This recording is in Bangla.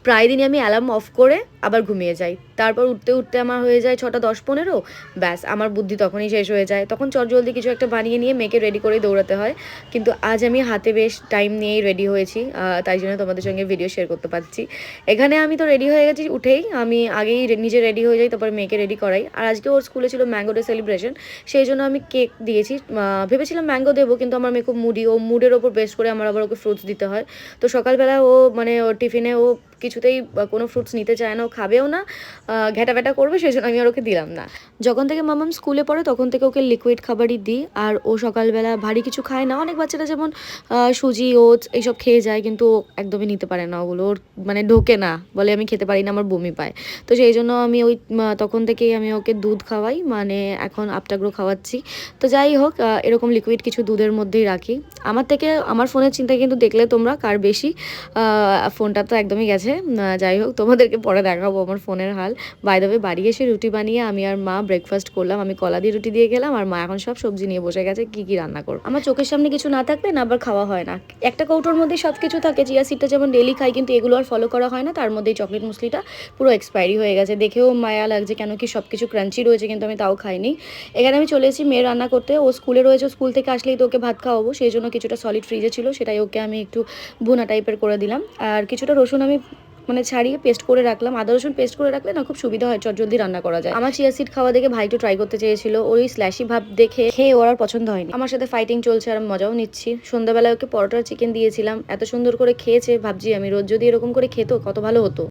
প্রায় দিনই আমি অ্যালার্ম অফ করে আবার ঘুমিয়ে যাই। তারপর উঠতে উঠতে আমার হয়ে যায় ৬টা ১০-১৫, ব্যাস আমার বুদ্ধি তখনই শেষ হয়ে যায়। তখন চটজলদি কিছু একটা বানিয়ে নিয়ে মেয়েকে রেডি করেই দৌড়াতে হয়। কিন্তু আজ আমি হাতে বেশ টাইম নিয়েই রেডি হয়েছি। তাই জন্য তোমাদের সঙ্গে ভিডিও শেয়ার করতে পারছি। এখানে আমি তো রেডি হয়ে গেছি উঠেই। আমি আগেই নিজে রেডি হয়ে যাই, তারপর মেয়েকে রেডি করাই। আর আজকে ওর স্কুলে ছিল ম্যাঙ্গো ডে সেলিব্রেশন। সেই জন্য আমি কেক দিয়েছি। ভেবেছিলাম ম্যাঙ্গো দেবো, কিন্তু আমার মেয়ে খুব মুডি। ও মুডের ওপর বেস করে আমার আবার ওকে ফ্রুটস দিতে হয়। তো সকালবেলা ও মানে ওর টিফিনে ও কিছুতেই কোনো ফ্রুটস নিতে চায় না, ও খাবেও না, ঘ্যাটাভ্যাটা করবে, সেই জন্য আমি আর ওকে দিলাম না। যখন থেকে মামাম স্কুলে পড়ে তখন থেকে ওকে লিকুইড খাবারই দিই। আর ও সকালবেলা ভারী কিছু খায় না। অনেক বাচ্চারা যেমন সুজি, ওটস এইসব খেয়ে যায়, কিন্তু ও একদমই নিতে পারে না ওগুলো। ওর মানে ঢোকে না, বলে আমি খেতে পারি না, আমার বমি পায়। তো সেই জন্য আমি ওই তখন থেকেই আমি ওকে দুধ খাওয়াই, মানে এখন আপটাগ্রো খাওয়াচ্ছি। তো যাই হোক, এরকম লিকুইড কিছু দুধের মধ্যেই রাখি। আমার থেকে আমার ফোনের চিন্তা কিন্তু দেখলে তোমরা কার বেশি। ফোনটা তো একদমই গেছে। যাই হোক, তোমাদেরকে পরে দেখাবো আমার ফোনের হাল। বাই দ্য ওয়ে, বাড়ি এসে রুটি বানিয়ে আমি আর মা ব্রেকফাস্ট করলাম। আমি কলা দিয়ে রুটি দিয়ে গেলাম, আর মা এখন সব সবজি নিয়ে বসে গেছে কি কি রান্না করবো। আমার চোখের সামনে কিছু না থাকলে না আবার খাওয়া হয় না। একটা কৌটোর মধ্যে সব কিছু থাকে। চিয়া সিডটা যেমন ডেলি খাই, কিন্তু এগুলো আর ফলো করা হয় না। তার মধ্যেই চকলেট মুসলিটা পুরো এক্সপায়ারি হয়ে গেছে। দেখেও মায়া লাগছে, কেন কি সব কিছু ক্রাঞ্চি রয়েছে, কিন্তু আমি তাও খাইনি। এখানে আমি চলে এসেছি মেয়ে রান্না করতে। ও স্কুলে রয়েছে, স্কুল থেকে আসলেই তো ওকে ভাত খাওয়াবো, সেই জন্য কিছুটা সলিড ফ্রিজে ছিল, সেটাই ওকে আমি একটু ভুনা টাইপের করে দিলাম। আর কিছুটা রসুন আমি মানে ছাড়িয়ে পেস্ট করে রাখলাম। আদা রসুন পেস্ট করে রাখলে না খুব সুবিধা হয়, চটজলদি রান্না করা যায়। আমার চিয়া সিড খাওয়া দেখে ভাই একটু ট্রাই করতে চেয়েছিল, ওই স্ল্যাশি ভাব দেখে খেয়ে ওর আর পছন্দ হয়নি। আমার সাথে ফাইটিং চলছে আর মজাও নিচ্ছি। সন্ধ্যাবেলায় ওকে পরোটার চিকেন দিয়েছিলাম, এত সুন্দর করে খেয়েছে। ভাবছি আমি রোজ যদি এরকম করে খেতো কত ভালো হতো।